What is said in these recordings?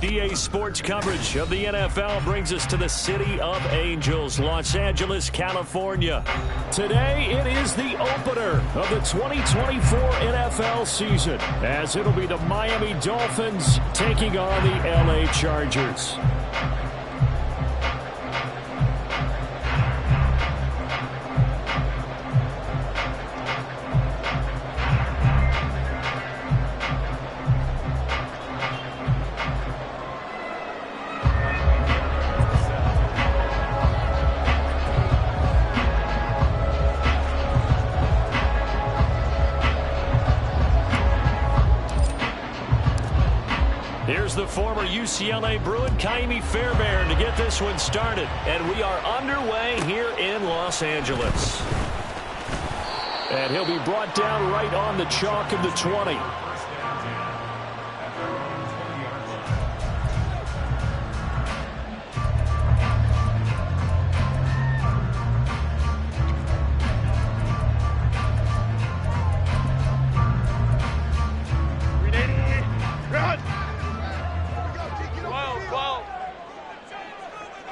EA Sports coverage of the NFL brings us to the City of Angels, Los Angeles, California. Today, it is the opener of the 2024 NFL season, as it'll be the Miami Dolphins taking on the LA Chargers. Here's the former UCLA Bruin, Ka'imi Fairbairn, to get this one started. And we are underway here in Los Angeles. And he'll be brought down right on the chalk of the 20.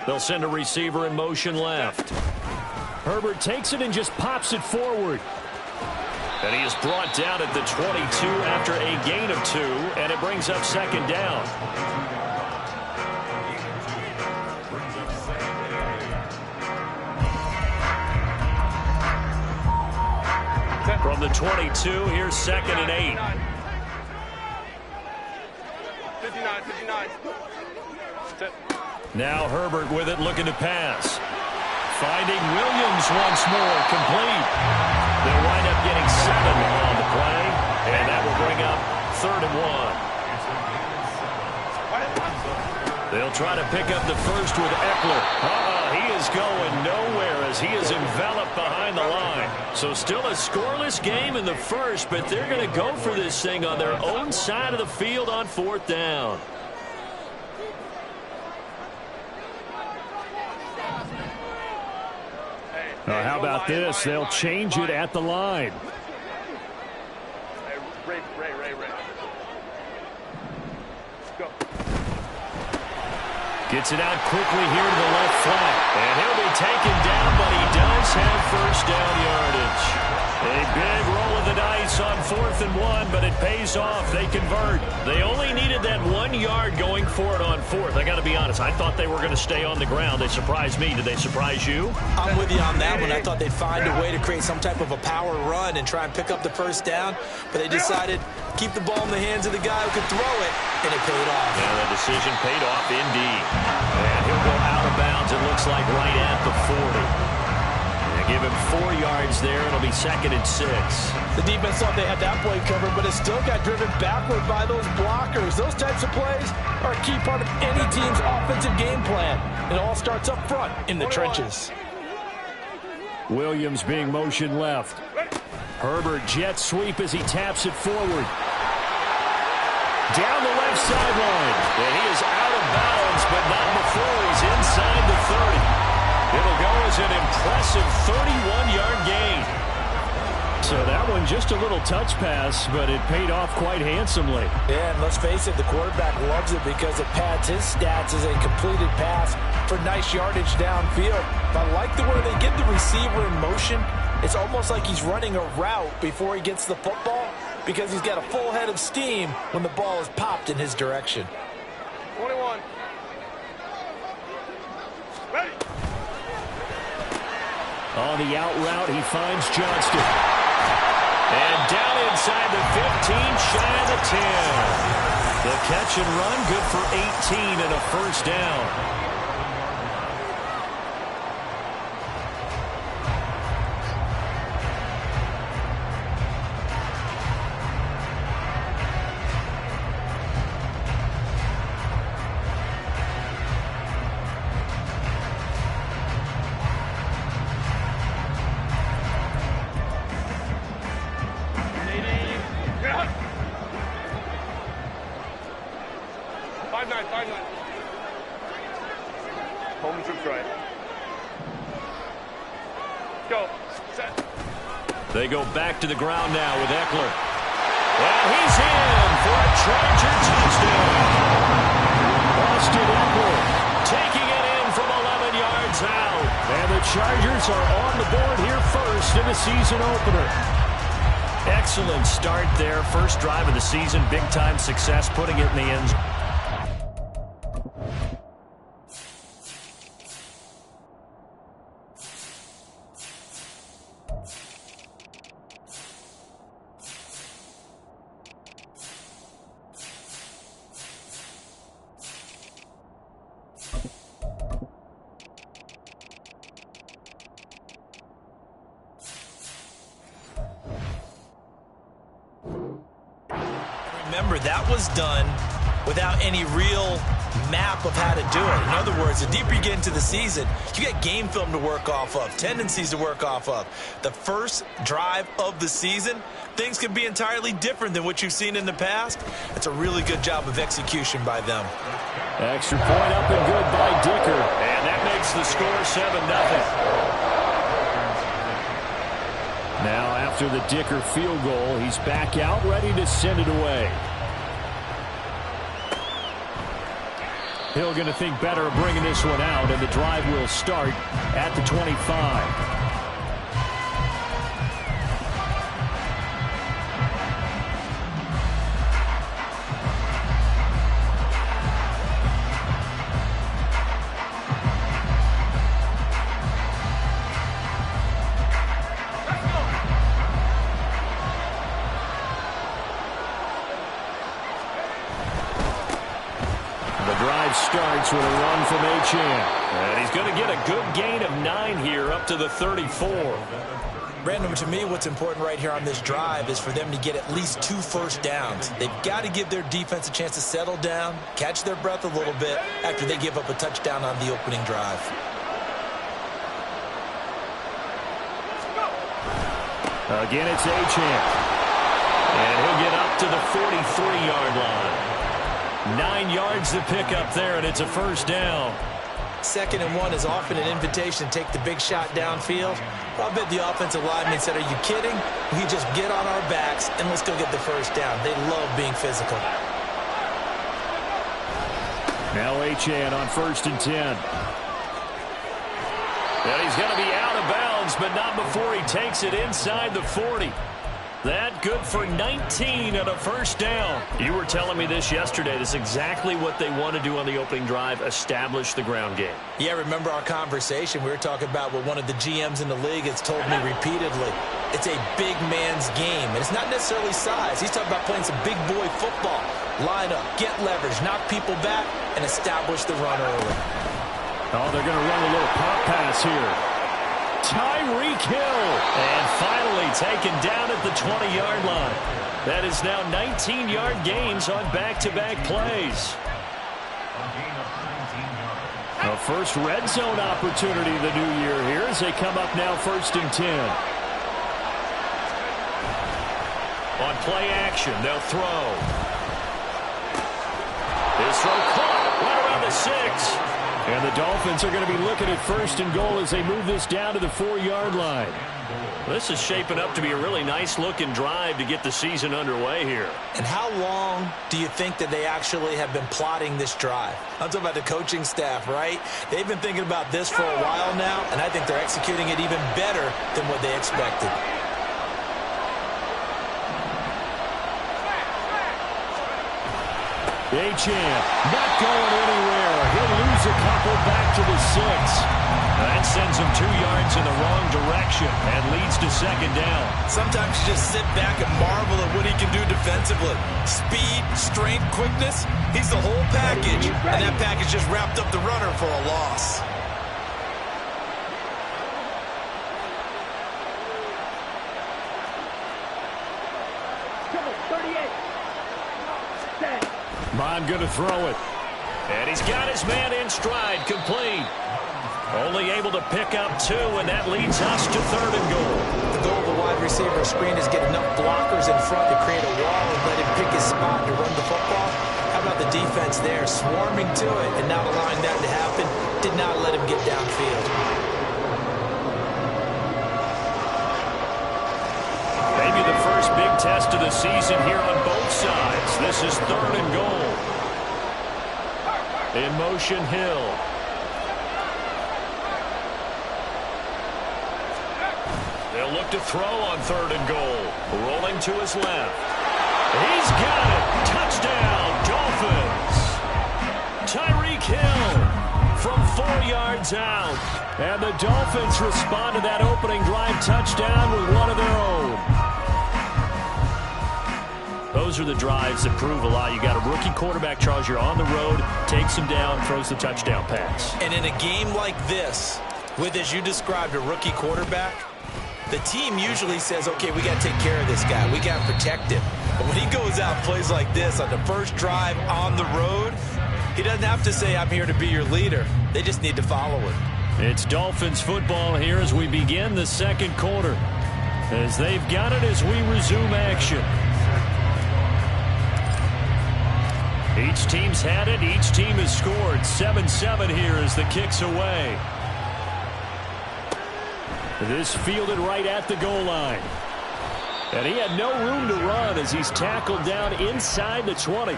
They'll send a receiver in motion left. Herbert takes it and just pops it forward. And he is brought down at the 22 after a gain of 2, and it brings up second down. From the 22, here's 2nd and 8. 59. Now Herbert with it, looking to pass. Finding Williams once more, complete. They'll wind up getting 7 on the play, and that will bring up 3rd and 1. They'll try to pick up the first with Eckler. He is going nowhere as he is enveloped behind the line. So still a scoreless game in the first, but they're going to go for this thing on their own side of the field on 4th down. How about this? They'll change it at the line. Ray. Go. Gets it out quickly here to the left flat. And he'll be taken down, but he does have first down yardage. A big roll of the dice on 4th and 1, but it pays off. They convert. They only needed that 1 yard going for it on 4th. I got to be honest. I thought they were going to stay on the ground. They surprised me. Did they surprise you? I'm with you on that one. I thought they'd find a way to create some type of a power run and try and pick up the first down, but they decided to keep the ball in the hands of the guy who could throw it, and it paid off. Yeah, the decision paid off indeed. And he'll go out of bounds, it looks like, right at the 40. Give him 4 yards there. It'll be 2nd and 6. The defense thought they had that play covered, but it still got driven backward by those blockers. Those types of plays are a key part of any team's offensive game plan. It all starts up front in the trenches. Williams being motion left. Herbert jet sweep as he taps it forward. Down the left sideline. And he is out of bounds, but not before he's inside the 30. It'll go as an impressive 31-yard gain. So that one just a little touch pass, but it paid off quite handsomely. Yeah, and let's face it, the quarterback loves it because it pads his stats as a completed pass for nice yardage downfield. I like the way they get the receiver in motion. It's almost like he's running a route before he gets the football because he's got a full head of steam when the ball is popped in his direction. 21. Ready. On the out route, he finds Johnston. And down inside the 15, shy of the 10. The catch and run, good for 18 and a first down. They go back to the ground now with Eckler. And he's in for a Charger touchdown. Austin Eckler taking it in from 11 yards out. And the Chargers are on the board here first in the season opener. Excellent start there. First drive of the season. Big-time success putting it in the end zone. Remember, that was done without any real map of how to do it. In other words, the deeper you get into the season, you get game film to work off of, tendencies to work off of. The first drive of the season, things can be entirely different than what you've seen in the past. It's a really good job of execution by them. Extra point up and good by Dicker. And that makes the score 7-0. Now, after the Dicker field goal, he's back out, ready to send it away. Hill going to think better of bringing this one out, and the drive will start at the 25. Starts with a run from Achane. And he's going to get a good gain of 9 here up to the 34. Brandon, to me, what's important right here on this drive is for them to get at least 2 first downs. They've got to give their defense a chance to settle down, catch their breath a little bit after they give up a touchdown on the opening drive. Again, it's Achane. And he'll get up to the 43-yard line. 9 yards to pick up there, and it's a first down. 2nd and 1 is often an invitation to take the big shot downfield. I'll bet the offensive lineman said, are you kidding? We just get on our backs and let's go get the first down. They love being physical. Now Achane on 1st and 10. And he's going to be out of bounds, but not before he takes it inside the 40. That good for 19 and a first down. You were telling me this yesterday. This is exactly what they want to do on the opening drive, establish the ground game. Yeah, remember our conversation? We were talking about what one of the GMs in the league has told me repeatedly. It's a big man's game, and it's not necessarily size. He's talking about playing some big boy football. Line up, get leverage, knock people back, and establish the run early. Oh, they're going to run a little pop pass here. Tyreek Hill, and finally taken down at the 20-yard line. That is now 19-yard gains on back-to-back plays. A first red zone opportunity the new year here as they come up now 1st and 10. On play action, they'll throw. His throw caught right around the 6. And the Dolphins are going to be looking at 1st and goal as they move this down to the 4-yard line. This is shaping up to be a really nice-looking drive to get the season underway here. And how long do you think that they actually have been plotting this drive? I'm talking about the coaching staff, right? They've been thinking about this for a while now, and I think they're executing it even better than what they expected. Achane not going anywhere. He'll lose a couple back to the 6. That sends him 2 yards in the wrong direction and leads to 2nd down. Sometimes you just sit back and marvel at what he can do defensively. Speed, strength, quickness. He's the whole package, and that package just wrapped up the runner for a loss. Bond going to throw it. And he's got his man in stride, complete. Only able to pick up 2, and that leads us to 3rd and goal. The goal of a wide receiver screen is get enough blockers in front to create a wall and let him pick his spot to run the football. How about the defense there, swarming to it and not allowing that to happen? Did not let him get downfield. Maybe the first big test of the season here on both sides. This is 3rd and goal. In motion, Hill. They'll look to throw on 3rd and goal. Rolling to his left. He's got it. Touchdown, Dolphins. Tyreek Hill from 4 yards out. And the Dolphins respond to that opening drive touchdown with one of their own. Those are the drives that prove a lot. You got a rookie quarterback, Charles. You're on the road, takes him down, throws the touchdown pass. And in a game like this, with, as you described, a rookie quarterback, the team usually says, okay, we got to take care of this guy. We got to protect him. But when he goes out and plays like this on the first drive on the road, he doesn't have to say, I'm here to be your leader. They just need to follow him. It's Dolphins football here as we begin the second quarter. As they've got it as we resume action. Each team's had it. Each team has scored. 7-7 here as the kick's away. This fielded right at the goal line. And he had no room to run as he's tackled down inside the 20.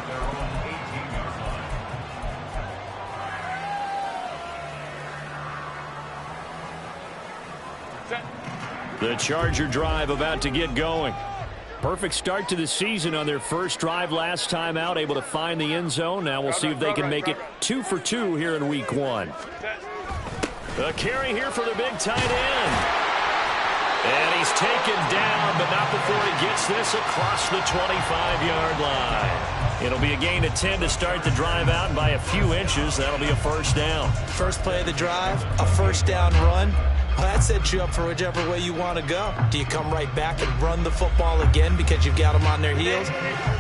The Charger drive about to get going. Perfect start to the season on their first drive last time out, able to find the end zone. Now we'll see if they can make it 2 for 2 here in week 1. A carry here for the big tight end. And he's taken down, but not before he gets this across the 25-yard line. It'll be a gain of 10 to start the drive out, and by a few inches, that'll be a first down. First play of the drive, a first down run. Well, that sets you up for whichever way you want to go. Do you come right back and run the football again because you've got them on their heels?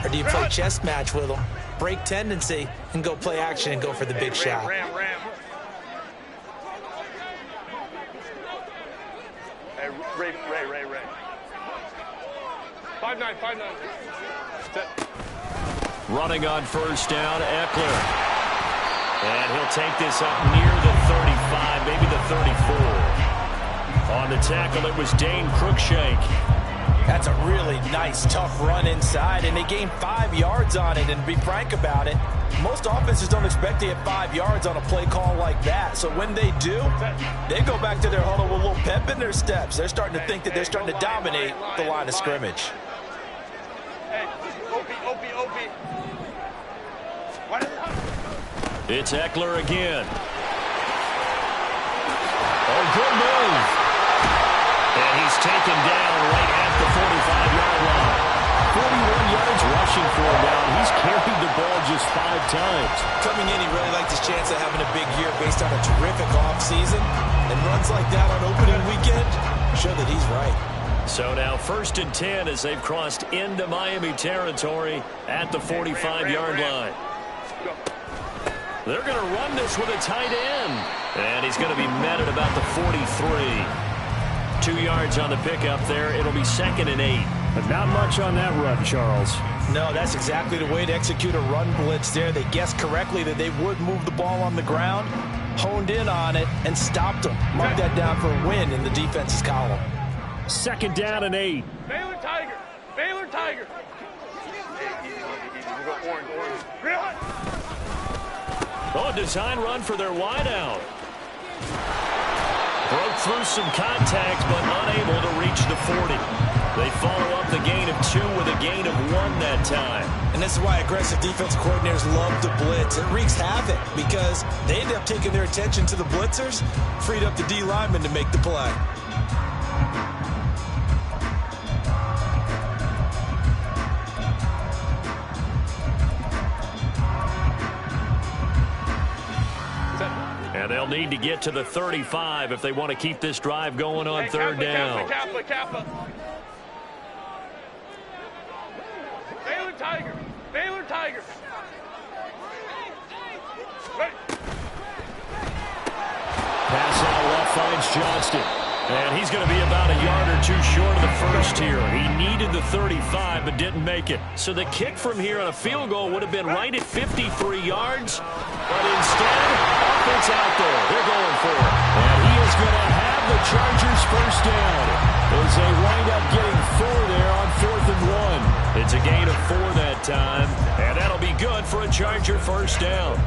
Or do you play chess match with them, break tendency, and go play action and go for the big shot? Ram. Hey, Ray. 5-9. Set. Running on first down, Eckler. And he'll take this up near the 35, maybe the 34. On the tackle, it was Dane Cruikshank. That's a really nice, tough run inside, and they gained 5 yards on it. And to be frank about it, most offenses don't expect to get 5 yards on a play call like that. So when they do, they go back to their huddle with a little pep in their steps. They're starting to think that they're starting to dominate the line of scrimmage. Hey, OP. It's Eckler again. Oh, good move. And he's taken down right at the 45-yard line. 41 yards rushing for him now. He's carried the ball just 5 times. Coming in, he really liked his chance of having a big year based on a terrific offseason. And runs like that on opening weekend show that he's right. So now 1st and 10 as they've crossed into Miami territory at the 45-yard line. They're going to run this with a tight end. And he's going to be met at about the 43. 2 yards on the pickup there. It'll be 2nd and 8. But not much on that run, Charles. No, that's exactly the way to execute a run blitz there. They guessed correctly that they would move the ball on the ground, honed in on it, and stopped them. Mark that down for a win in the defense's column. 2nd down and 8. Baylor Tiger. We'll go orange. Oh, a design run for their wideout. Broke through some contact, but unable to reach the 40. They follow up the gain of 2 with a gain of 1 that time. And this is why aggressive defensive coordinators love to blitz. It wreaks havoc because they end up taking their attention to the blitzers, freed up the D lineman to make the play. And they'll need to get to the 35 if they want to keep this drive going on 3rd down. Kappa. Baylor Tiger. Pass out left finds Johnston. And he's going to be about a yard or 2 short of the first here. He needed the 35 but didn't make it. So the kick from here on a field goal would have been right at 53 yards. But instead, offense out there. They're going for it. And he is going to have the Chargers first down as they wind up getting 4 there on 4th and 1. It's a gain of 4 that time. And that'll be good for a Charger first down.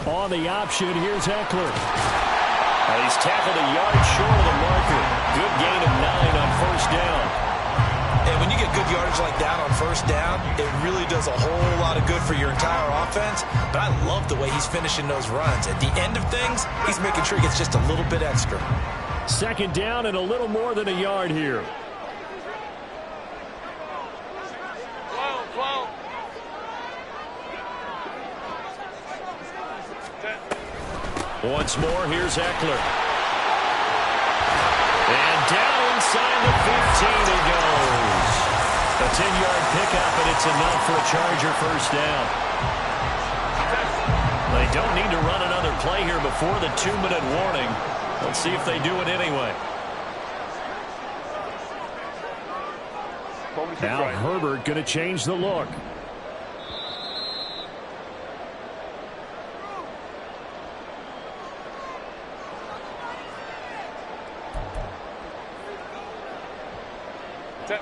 On the option, here's Eckler. Well, he's tackled a yard short of the marker. Good gain of 9 on first down. And when you get good yardage like that on first down, it really does a whole lot of good for your entire offense. But I love the way he's finishing those runs. At the end of things, he's making sure he gets just a little bit extra. Second down and a little more than a yard here. 12. Once more, here's Eckler. And down inside the 15 he goes. A 10-yard pickup, and it's enough for a Charger first down. They don't need to run another play here before the 2-minute warning. Let's see if they do it anyway. Now Herbert going to change the look. Set.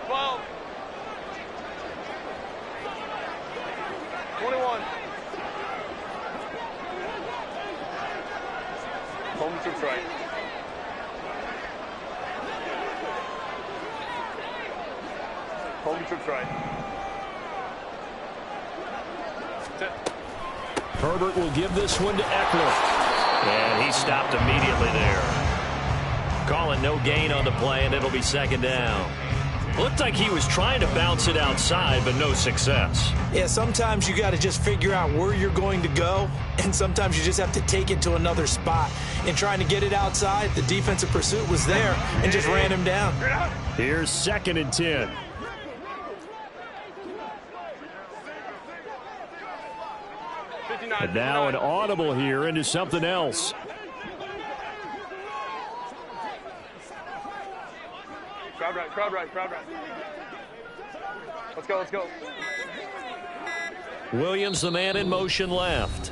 12. 21. Home to right. Home to right. Set. Herbert will give this one to Eckler. And he stopped immediately there. Calling no gain on the play, and it'll be second down. Looked like he was trying to bounce it outside, but no success. Yeah, sometimes you got to just figure out where you're going to go, and sometimes you just have to take it to another spot. In trying to get it outside, the defensive pursuit was there and just ran him down. Here's 2nd and 10. And now an audible here into something else. Crowd right. Let's go. Williams, the man in motion left.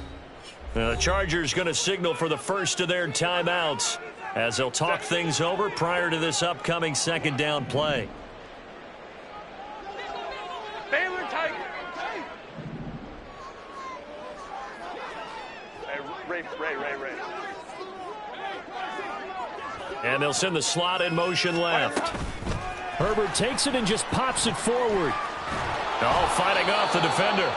The Chargers going to signal for the first of their timeouts as they'll talk things over prior to this upcoming second down play. Baylor Tiger. Ray. And they'll send the slot in motion left. Herbert takes it and just pops it forward. Oh, fighting off the defender.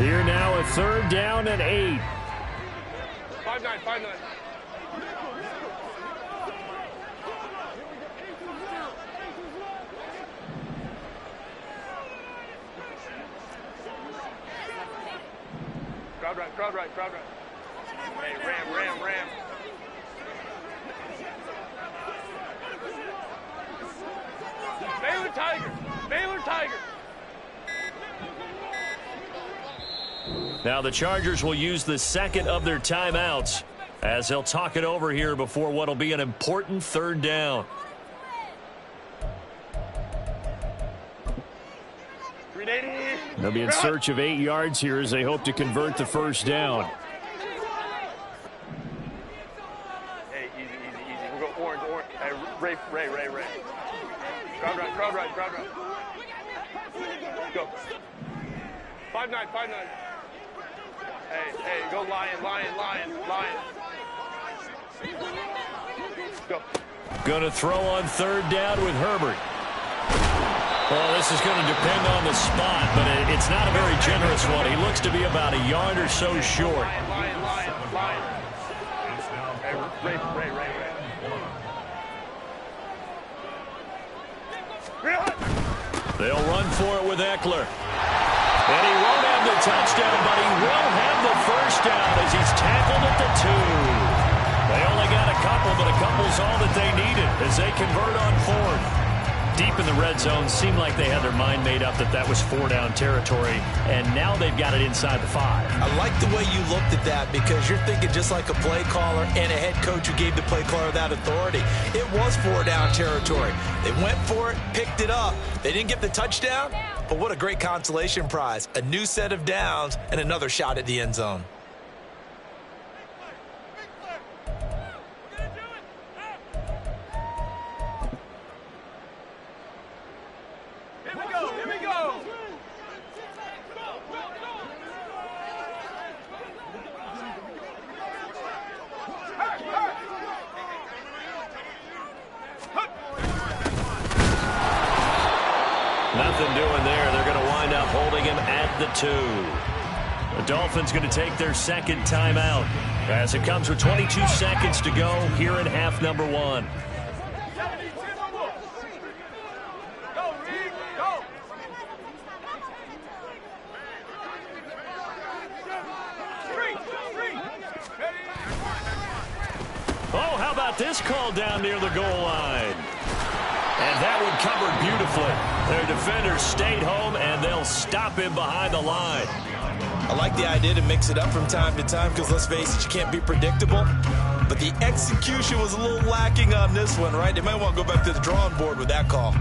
Here now a 3rd down and 8. 5-9. Crowd right. Hey, ram. Baylor Tiger. Now the Chargers will use the second of their timeouts as they'll talk it over here before what will be an important 3rd down. They'll be in search of 8 yards here as they hope to convert the first down. Hey, easy. We'll go orange. Hey, Ray. Crowd right. Go. 5-9. Hey, go Lion. Go. Going to throw on 3rd down with Herbert. Well, this is going to depend on the spot, but it's not a very generous one. He looks to be about a yard or so short. Lion. Hey, Ray. They'll run for it with Eckler. And he won't have the touchdown, but he will have the first down as he's tackled at the 2. They only got a couple, but a couple's all that they needed as they convert on 4th. Deep in the red zone, seemed like they had their mind made up that that was 4-down territory, and now they've got it inside the 5. I like the way you looked at that because you're thinking just like a play caller and a head coach who gave the play caller that authority. It was 4-down territory. They went for it, picked it up. They didn't get the touchdown, but what a great consolation prize. A new set of downs and another shot at the end zone. Nothing doing there. They're going to wind up holding him at the 2. The Dolphins going to take their second timeout as it comes with 22 seconds to go here in half number 1. Oh, how about this call down near the goal line? And that one covered beautifully. Their defenders stayed home, and they'll stop him behind the line. I like the idea to mix it up from time to time because, let's face it, you can't be predictable. But the execution was a little lacking on this one, right? They might want to go back to the drawing board with that call.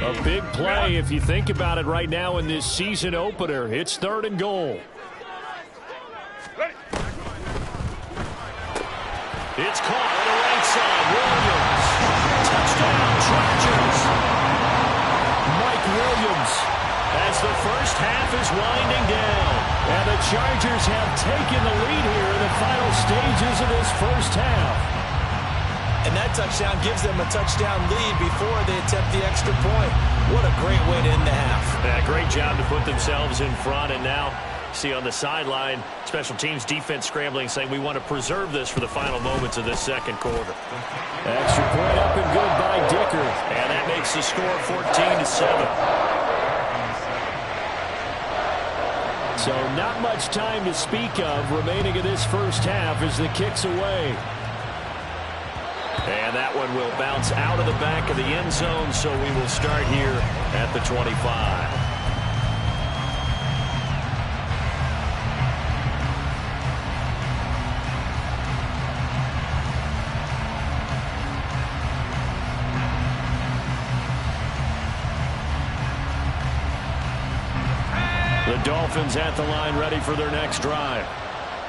A big play if you think about it right now in this season opener. It's 3rd and goal. It's caught on the right side. Williams. Touchdown, Chargers. Mike Williams as the first half is winding down. And the Chargers have taken the lead here in the final stages of this first half. And that touchdown gives them a touchdown lead before they attempt the extra point. What a great way to end the half. Yeah, great job to put themselves in front. And now, see on the sideline, special teams defense scrambling, saying we want to preserve this for the final moments of this second quarter. Extra point up and good by Dicker. And that makes the score 14-7. So not much time to speak of remaining in this first half as the kick's away. And that one will bounce out of the back of the end zone, so we will start here at the 25. The Dolphins at the line ready for their next drive.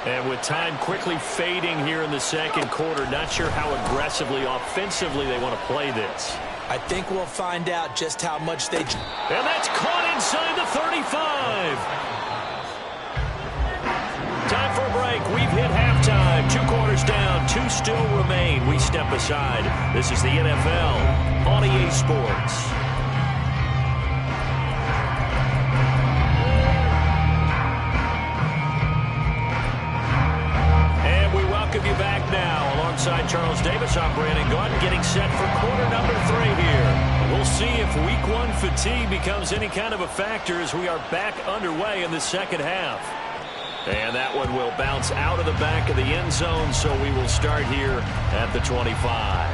And with time quickly fading here in the second quarter, not sure how aggressively, offensively they want to play this. I think we'll find out just how much they... And that's caught inside the 35. Time for a break. We've hit halftime. 2 quarters down. 2 still remain. We step aside. This is the NFL on EA Sports. You back now alongside Charles Davis. I'm Brandon Gaudin getting set for quarter number 3 here. We'll see if week 1 fatigue becomes any kind of a factor as we are back underway in the second half. And that one will bounce out of the back of the end zone, so we will start here at the 25.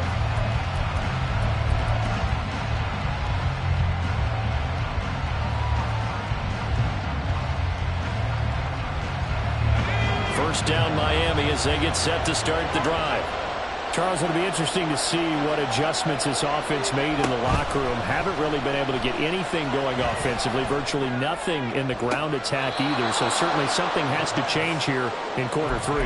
First down Miami as they get set to start the drive. Charles, it'll be interesting to see what adjustments this offense made in the locker room. Haven't really been able to get anything going offensively. Virtually nothing in the ground attack either. So certainly something has to change here in quarter 3.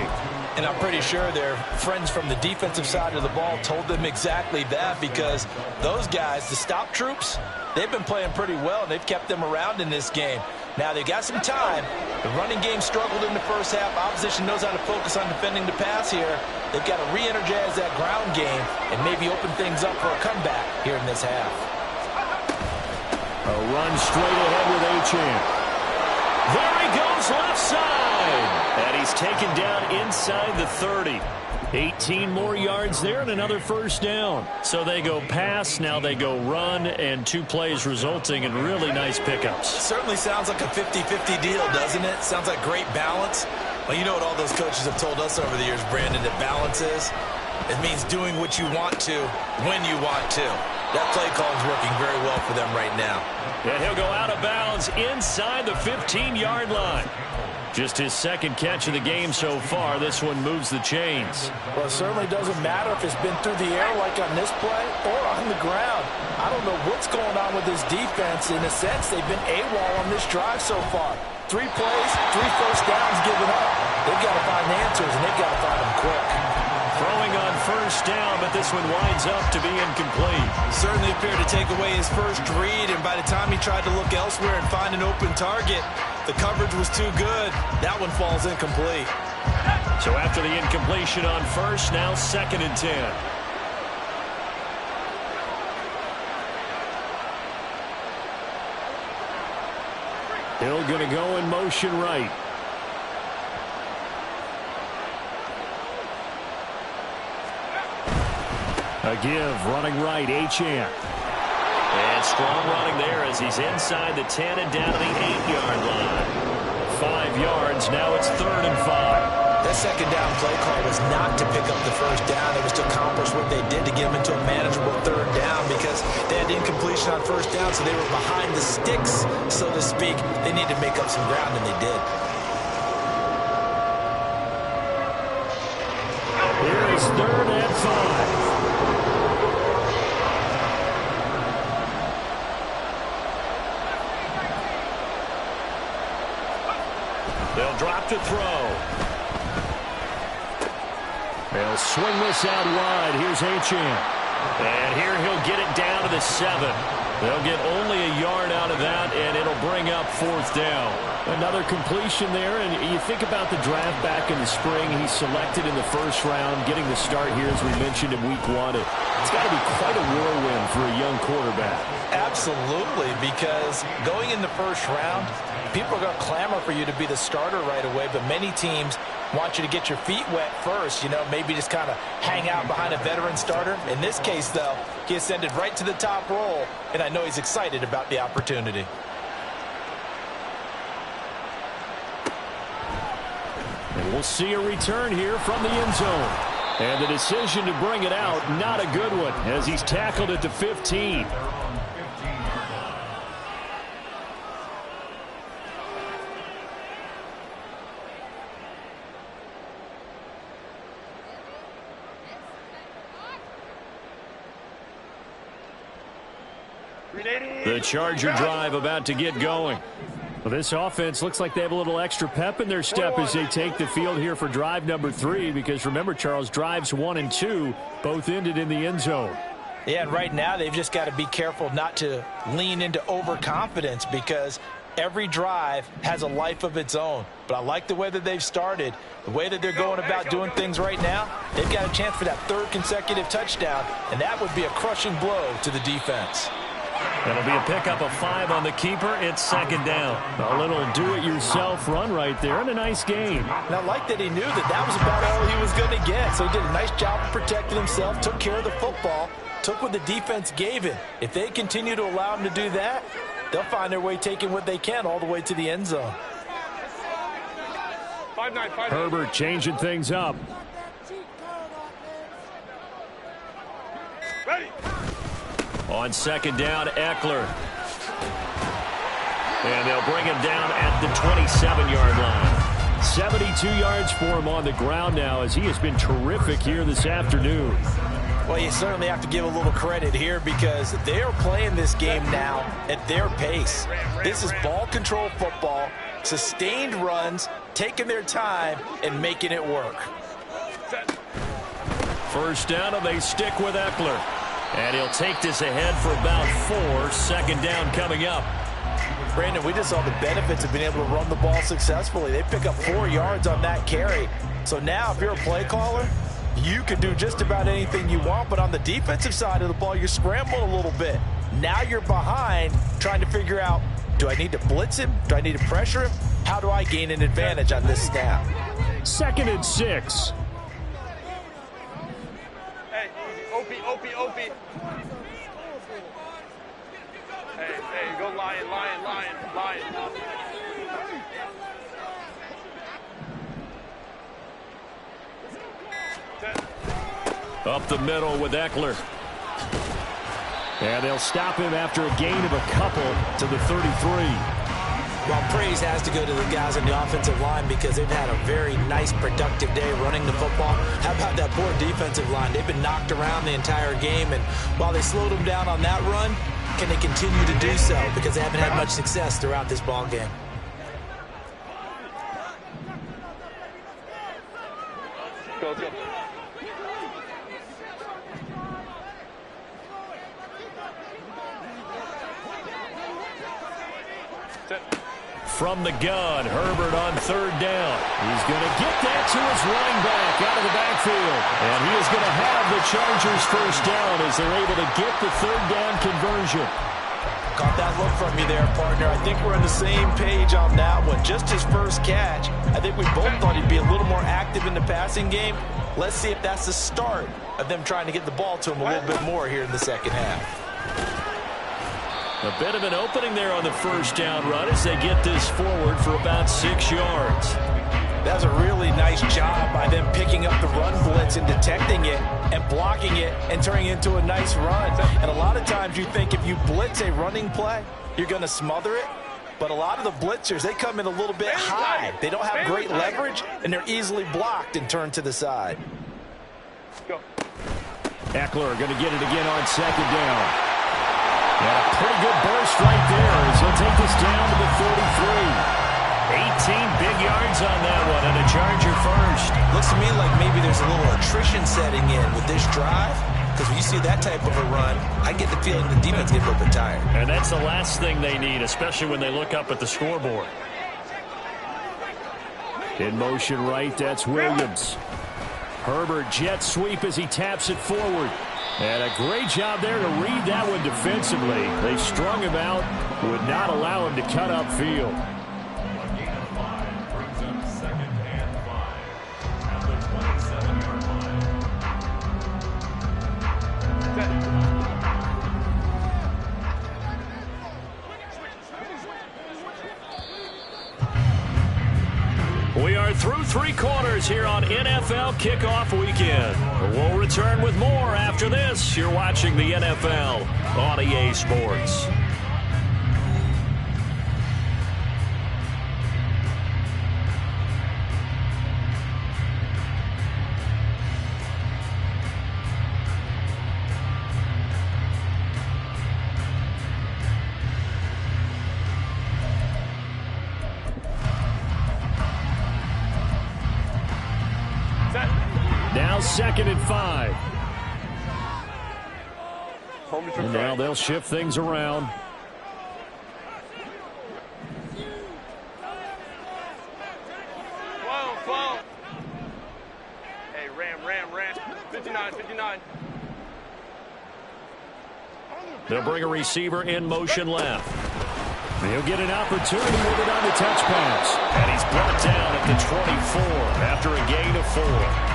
And I'm pretty sure their friends from the defensive side of the ball told them exactly that, because those guys, the stop troops, they've been playing pretty well, and they've kept them around in this game. Now, they've got some time. The running game struggled in the first half. Opposition knows how to focus on defending the pass here. They've got to re-energize that ground game and maybe open things up for a comeback here in this half. A run straight ahead with Achane. There he goes left side. wide. And he's taken down inside the 30. 18 more yards there and another first down. So they go pass, now they go run, and 2 plays resulting in really nice pickups. It certainly sounds like a 50-50 deal, doesn't it? Sounds like great balance. Well, you know what all those coaches have told us over the years, Brandon, that balance is? It means doing what you want to when you want to. That play call is working very well for them right now. And he'll go out of bounds inside the 15-yard line. Just his second catch of the game so far. This one moves the chains. Well, it certainly doesn't matter if it's been through the air like on this play or on the ground. I don't know what's going on with this defense. In a sense, they've been AWOL on this drive so far. 3 plays, 3 first downs given up. They've got to find answers, and they've got to find them quick. Throwing on first down, but this one winds up to be incomplete. Certainly appeared to take away his first read, and by the time he tried to look elsewhere and find an open target, the coverage was too good. That one falls incomplete. So after the incompletion on first, now 2nd and 10. Hill going to go in motion right. A give, running right, Achane. And strong running there as he's inside the 10 and down to the 8-yard line. 5 yards, now it's 3rd and 5. That second down play call was not to pick up the first down. It was to accomplish what they did to get them into a manageable 3rd down because they had incompletion on first down, so they were behind the sticks, so to speak. They needed to make up some ground, and they did. Here is 3rd and 5. They'll drop to throw. They'll swing this out wide. Here's Achane. And here he'll get it down to the 7. They'll get only a yard out of that, and it'll bring up 4th down. Another completion there, and you think about the draft back in the spring. He's selected in the 1st round, getting the start here, as we mentioned, in week 1. It's got to be quite a whirlwind for a young quarterback. Absolutely, because going in the 1st round, people are going to clamor for you to be the starter right away, but many teams want you to get your feet wet first, maybe just kind of hang out behind a veteran starter. In this case, though, he ascended right to the top role, and I know he's excited about the opportunity. And we'll see a return here from the end zone. And the decision to bring it out, not a good one, as he's tackled at the 15. The Charger drive about to get going. Well, this offense looks like they have a little extra pep in their step as they take the field here for drive number 3, because remember, Charles, drives 1 and 2 both ended in the end zone. Yeah, and right now they've just got to be careful not to lean into overconfidence, because every drive has a life of its own. But I like the way that they've started, the way that they're going about doing things right now. They've got a chance for that 3rd consecutive touchdown, and that would be a crushing blow to the defense. That'll be a pickup of 5 on the keeper. It's 2nd down. A little do-it-yourself run right there, and a nice game. And I like that he knew that was about all he was going to get. So he did a nice job of protecting himself, took care of the football, took what the defense gave him. If they continue to allow him to do that, they'll find their way taking what they can all the way to the end zone. 5-9. Herbert changing things up. Ready. On 2nd down, Eckler. And they'll bring him down at the 27-yard line. 72 yards for him on the ground now, as he has been terrific here this afternoon. Well, you certainly have to give a little credit here, because they are playing this game now at their pace. This is ball control football, sustained runs, taking their time, and making it work. First down, and they stick with Eckler. And he'll take this ahead for about 4. 2nd down coming up. Brandon, we just saw the benefits of being able to run the ball successfully. They pick up 4 yards on that carry. So now, if you're a play caller, you can do just about anything you want. But on the defensive side of the ball, you're scrambling a little bit. Now you're behind, trying to figure out, do I need to blitz him? Do I need to pressure him? how do I gain an advantage on this snap? 2nd and 6. Hey, OP. Hey, go lion. Up the middle with Eckler. And they'll stop him after a gain of a couple to the 33. Well, praise has to go to the guys on the offensive line because they've had a very nice, productive day running the football. How about that poor defensive line? They've been knocked around the entire game, and while they slowed them down on that run, can they continue to do so? Because they haven't had much success throughout this ball game. Let's go. From the gun, Herbert on 3rd down. He's going to get that to his running back out of the backfield. And he is going to have the Chargers 1st down as they're able to get the 3rd down conversion. Caught that look from you there, partner. I think we're on the same page on that one. Just his first catch. I think we both thought he'd be a little more active in the passing game. Let's see if that's the start of them trying to get the ball to him a little bit more here in the second half. A bit of an opening there on the 1st down run as they get this forward for about 6 yards. That was a really nice job by them picking up the run blitz and detecting it and blocking it and turning it into a nice run. And a lot of times you think if you blitz a running play, you're going to smother it. But a lot of the blitzers, they come in a little bit high. They don't have great leverage, and they're easily blocked and turned to the side. Go. Eckler going to get it again on 2nd down. And a pretty good burst right there as he'll take this down to the 43. 18 big yards on that one and a Charger 1st. Looks to me like maybe there's a little attrition setting in with this drive. Because when you see that type of a run, I get the feeling the defense gets a little bit tired. And that's the last thing they need, especially when they look up at the scoreboard. In motion right, that's Williams. Herbert jet sweep as he taps it forward. And a great job there to read that one defensively. They strung him out, would not allow him to cut upfield. We are through 3 quarters here on NFL Kickoff Weekend. We'll return with more after this. You're watching the NFL on EA Sports. Now 2nd and 5. And now they'll shift things around. Whoa. Hey, ram. 59. They'll bring a receiver in motion left. He'll get an opportunity with it on the touch pass. And he's brought down at the 24 after a gain of 4.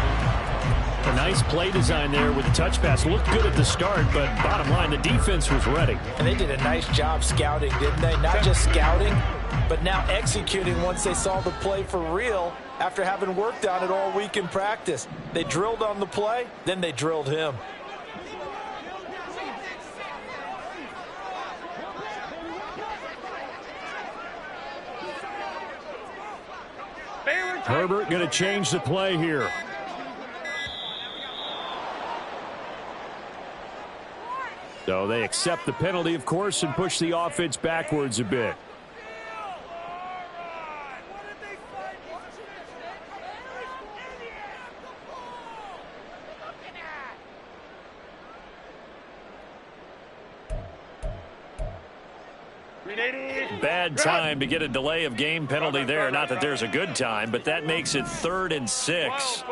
A nice play design there with the touch pass. Looked good at the start, but bottom line, the defense was ready. And they did a nice job scouting, didn't they? Not just scouting, but now executing once they saw the play for real after having worked on it all week in practice. They drilled on the play, then they drilled him. Herbert going to change the play here. So they accept the penalty, of course, and push the offense backwards a bit. Bad time to get a delay of game penalty there. Not that there's a good time, but that makes it 3rd and 6.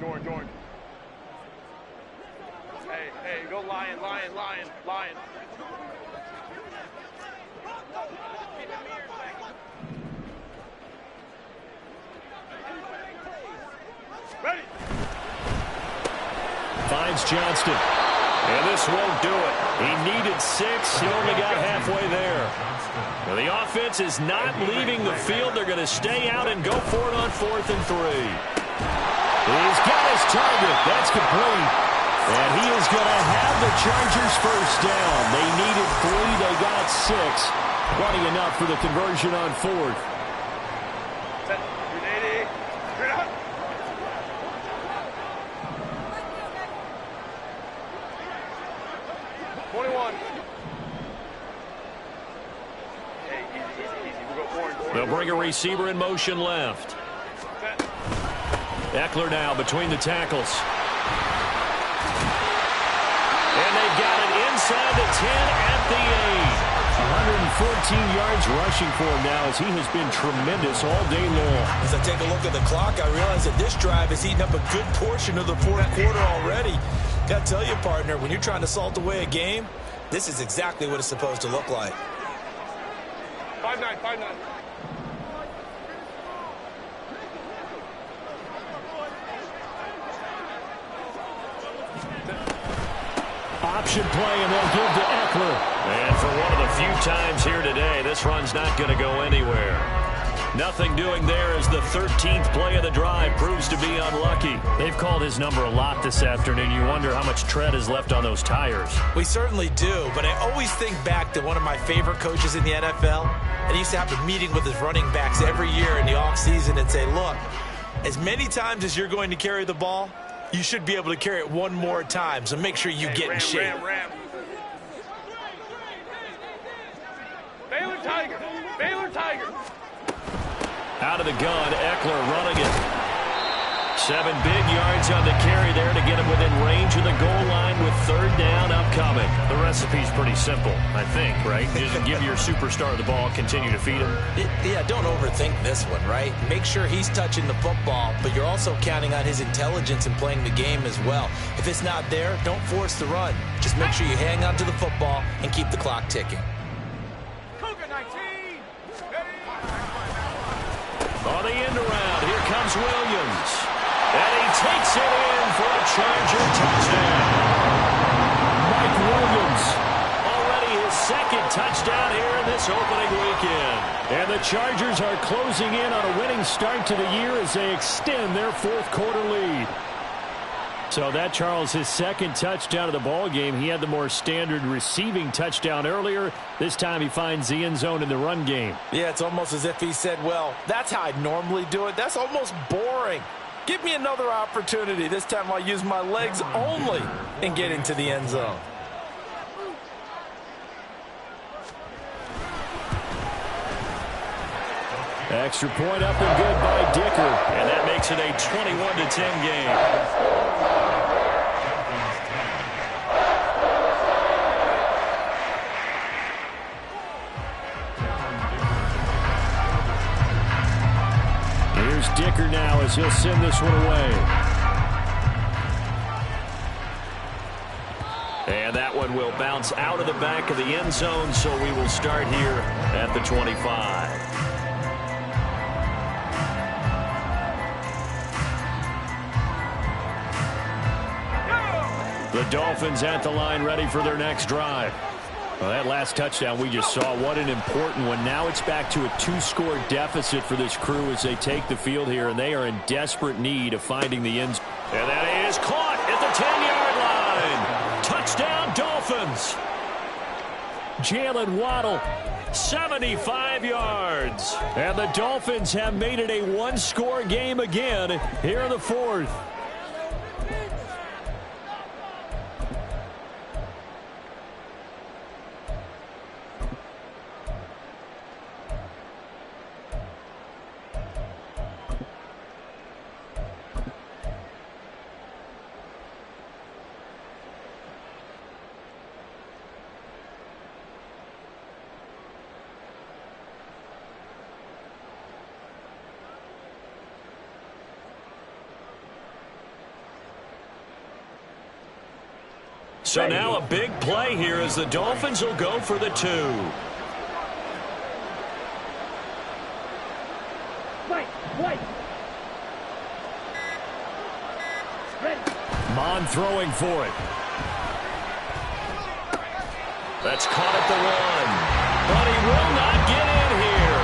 Orange. Hey, go lion. Ready. Finds Johnston. And this won't do it. He needed 6. He only got halfway there. Well, the offense is not leaving the field. They're going to stay out and go for it on 4th and 3. He's got his target. That's complete. And he is going to have the Chargers first down. They needed 3. They got 6. Plenty enough for the conversion on 4th. Set. 380. Straight up. Hey, easy. We'll go orange. They'll bring a receiver in motion left. Set. Eckler now between the tackles. And they've got it inside the 10 at the 8. 114 yards rushing for him now as he has been tremendous all day long. As I take a look at the clock, I realize that this drive has eaten up a good portion of the 4th quarter already. Got to tell you, partner, when you're trying to salt away a game, this is exactly what it's supposed to look like. 5-9. Option play, and they'll give to Eckler. And for one of the few times here today, this run's not going to go anywhere. Nothing doing there as the 13th play of the drive proves to be unlucky. They've called his number a lot this afternoon. You wonder how much tread is left on those tires. We certainly do, but I always think back to one of my favorite coaches in the NFL. And he used to have a meeting with his running backs every year in the offseason and say, look, as many times as you're going to carry the ball, you should be able to carry it one more time, so make sure you get in shape. Ram. Baylor Tiger. Out of the gun, Eckler running it. 7 big yards on the carry there to get him within range of the goal line with 3rd down upcoming. The recipe's pretty simple, I think, right? Just give your superstar the ball, continue to feed him. Yeah, don't overthink this one, right? Make sure he's touching the football, but you're also counting on his intelligence in playing the game as well. If it's not there, don't force the run. Just make sure you hang on to the football and keep the clock ticking. On the end around, here comes Williams. And he takes it in for a Charger touchdown. Mike Williams, already his 2nd touchdown here in this opening weekend. And the Chargers are closing in on a winning start to the year as they extend their 4th quarter lead. So that, Charles, his 2nd touchdown of the ball game. He had the more standard receiving touchdown earlier. This time he finds the end zone in the run game. Yeah, it's almost as if he said, well, that's how I'd normally do it. That's almost boring. Give me another opportunity. This time I'll use my legs only and get into the end zone. Extra point up and good by Dicker. And that makes it a 21-10 game. Here's Dicker now as he'll send this one away. And that one will bounce out of the back of the end zone, so we will start here at the 25. The Dolphins at the line ready for their next drive. Well, that last touchdown we just saw, what an important one. Now it's back to a 2-score deficit for this crew as they take the field here, and they are in desperate need of finding the end zone. And that is caught at the 10-yard line. Touchdown, Dolphins. Jalen Waddle, 75 yards. And the Dolphins have made it a 1-score game again here in the 4th. So now a big play here as the Dolphins will go for the 2. Mond throwing for it. That's caught at the 1. But he will not get in here.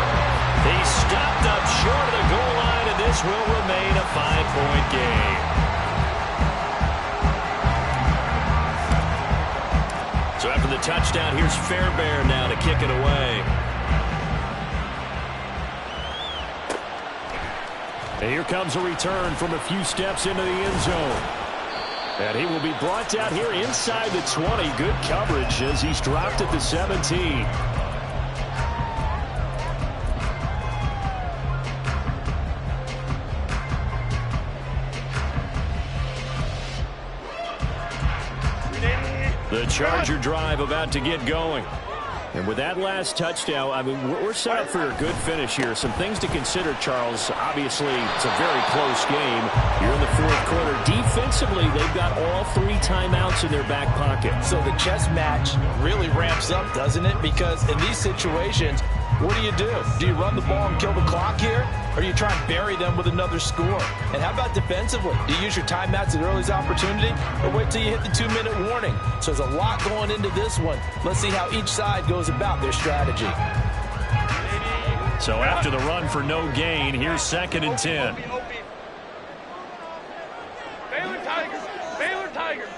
He stopped up short of the goal line, and this will remain a 5-point game. So after the touchdown, here's Fairbairn now to kick it away. And here comes a return from a few steps into the end zone. And he will be brought down here inside the 20. Good coverage as he's dropped at the 17. The Charger drive about to get going. And with that last touchdown, I mean, we're set up for a good finish here. Some things to consider, Charles. Obviously, it's a very close game. You're in the fourth quarter. Defensively, they've got all 3 timeouts in their back pocket. So the chess match really ramps up, doesn't it? Because in these situations, what do? Do you run the ball and kill the clock here? Or do you try and bury them with another score? And how about defensively? Do you use your timeouts at earliest opportunity? Or wait till you hit the 2-minute warning? So there's a lot going into this one. Let's see how each side goes about their strategy. So after the run for no gain, here's 2nd and 10. Baylor Tigers! Baylor Tigers!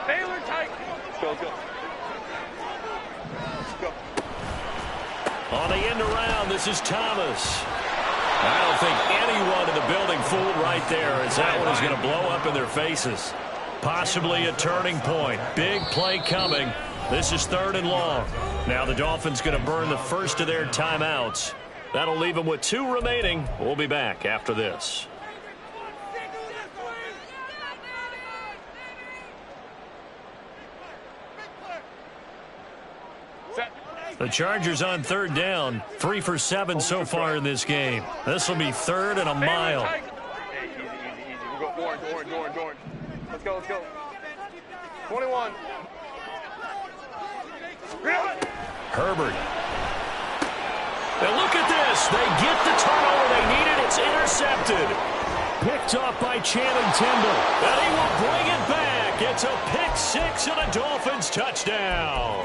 Baylor Tigers! Go, go. Go. On the end around, this is Thomas. I don't think anyone in the building fooled right there, as that one is going to blow up in their faces. Possibly a turning point. Big play coming. This is 3rd and long. Now the Dolphins going to burn the first of their timeouts. That'll leave them with 2 remaining. We'll be back after this. The Chargers on 3rd down. 3 for 7 so far in this game. This will be 3rd and a mile. Hey, easy, easy, easy. We'll go orange, orange, orange, orange. Let's go, let's go. 21. Herbert. And look at this. They get the turnover they needed. It's intercepted. Picked off by Channing Tindall. And he will bring it back. It's a pick 6 and a Dolphins touchdown.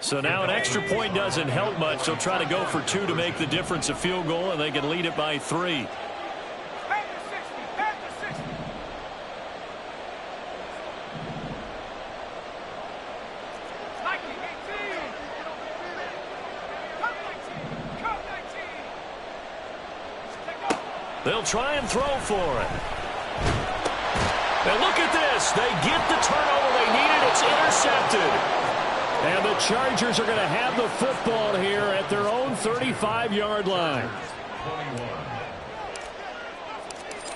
So now an extra point doesn't help much. They'll try to go for 2 to make the difference a field goal, and they can lead it by 3. They'll try and throw for it. And look at this. They get the turnover they needed. It's intercepted. And the Chargers are going to have the football here at their own 35-yard line.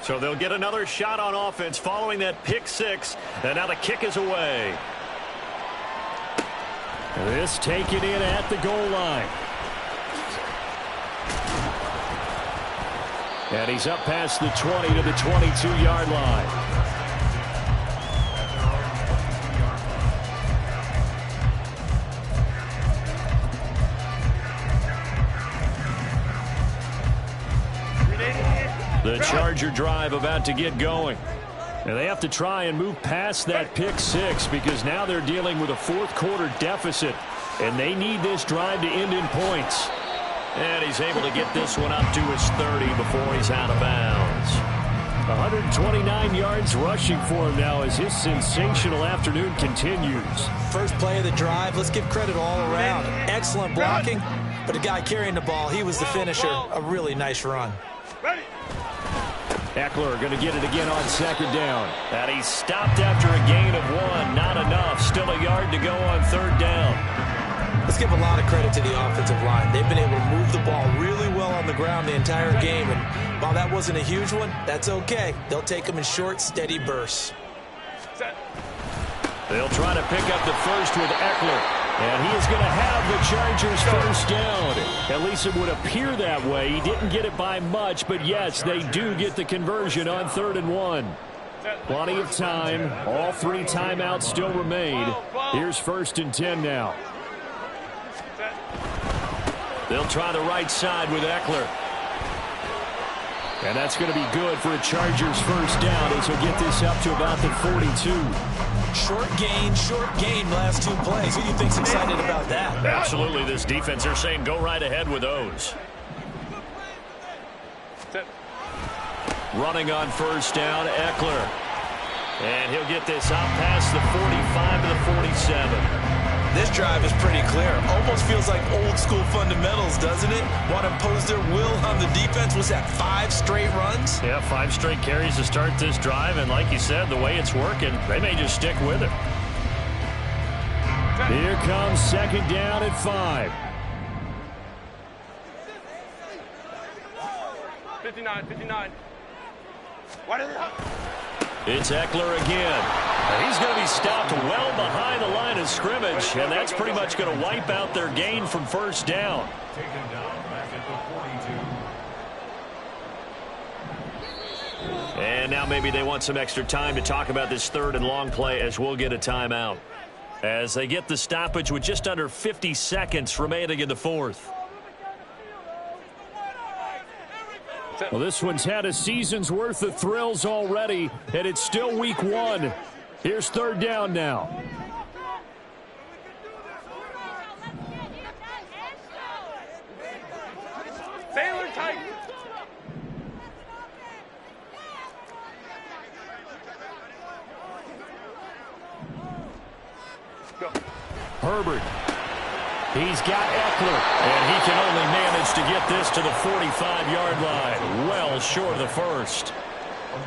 So they'll get another shot on offense following that pick 6. And now the kick is away. This taken in at the goal line. And he's up past the 20 to the 22-yard line. The Charger drive about to get going. And they have to try and move past that pick 6 because now they're dealing with a fourth quarter deficit. And they need this drive to end in points. And he's able to get this one up to his 30 before he's out of bounds. 129 yards rushing for him now as his sensational afternoon continues. First play of the drive, let's give credit all around. Excellent blocking, but the guy carrying the ball, he was the finisher. A really nice run. Eckler going to get it again on 2nd down. And he's stopped after a gain of 1. Not enough. Still a yard to go on 3rd down. Let's give a lot of credit to the offensive line. They've been able to move the ball really well on the ground the entire game. And while that wasn't a huge one, that's okay. They'll take them in short, steady bursts. They'll try to pick up the first with Eckler. And he is going to have the Chargers first down. At least it would appear that way. He didn't get it by much, but yes, they do get the conversion on 3rd and 1. Plenty of time. All 3 timeouts still remain. Here's 1st and 10 now. They'll try the right side with Eckler. And that's going to be good for a Chargers first down as he'll get this up to about the 42. Short gain last 2 plays. Who do you think's excited about that? Absolutely. This defense, they're saying go right ahead with those. Running on first down, Eckler. And he'll get this out past the 45 to the 47. This drive is pretty clear. Almost feels like old school fundamentals, doesn't it? Want to impose their will on the defense. Was that 5 straight runs? Yeah, 5 straight carries to start this drive. And like you said, the way it's working, they may just stick with it. Here comes 2nd down at 5. 59. It's Eckler again. He's going to be stopped well behind the line of scrimmage, and that's pretty much going to wipe out their gain from first down. And now maybe they want some extra time to talk about this 3rd and long play as we'll get a timeout. As they get the stoppage with just under 50 seconds remaining in the 4th. Well, this one's had a season's worth of thrills already, and it's still week 1. Here's 3rd down now. Baylor tight. Go. Herbert. He's got Eckler, and he can only manage to get this to the 45-yard line. Well short of the 1st.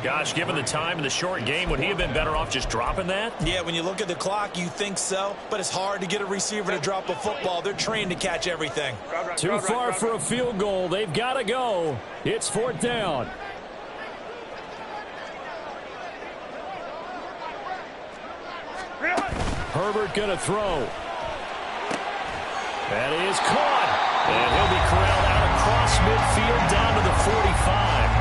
Gosh, given the time in the short game, would he have been better off just dropping that? Yeah, when you look at the clock, you think so, but it's hard to get a receiver to drop a football. They're trained to catch everything. Too far for a field goal. They've got to go. It's 4th down. Herbert going to throw. That is caught. And he'll be corralled out across midfield down to the 45.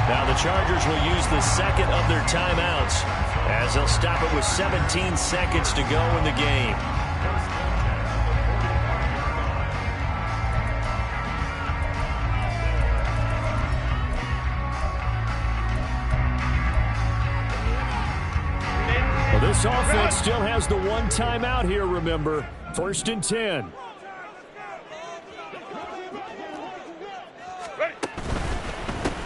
Now the Chargers will use the 2nd of their timeouts as they'll stop it with 17 seconds to go in the game. Well, this offense still has the 1 timeout here, remember. 1st and 10.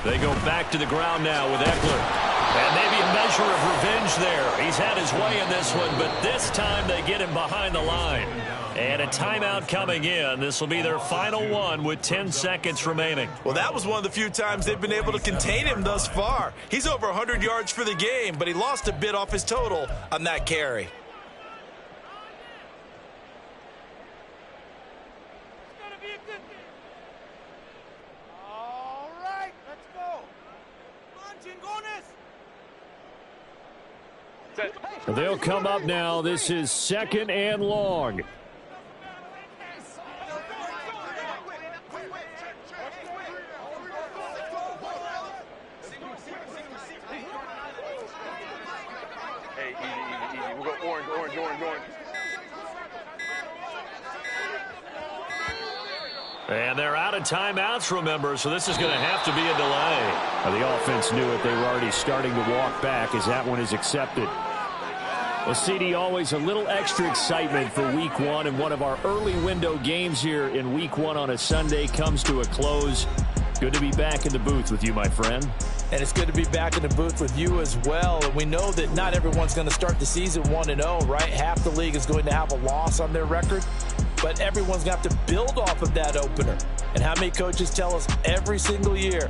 They go back to the ground now with Eckler. And maybe a measure of revenge there. He's had his way in this one, but this time they get him behind the line. And a timeout coming in. This will be their final one with 10 seconds remaining. Well, that was one of the few times they've been able to contain him thus far. He's over 100 yards for the game, but he lost a bit off his total on that carry. They'll come up now. This is 2nd and long. Hey, easy. We'll go orange. And they're out of timeouts, remember, so this is going to have to be a delay. Now, the offense knew it. They were already starting to walk back as that one is accepted. Well, CD, always a little extra excitement for week 1, and one of our early window games here in week 1 on a Sunday comes to a close. Good to be back in the booth with you, my friend. And it's good to be back in the booth with you as well. And we know that not everyone's going to start the season 1-0, right? Half the league is going to have a loss on their record. But everyone's going to have to build off of that opener. And how many coaches tell us every single year,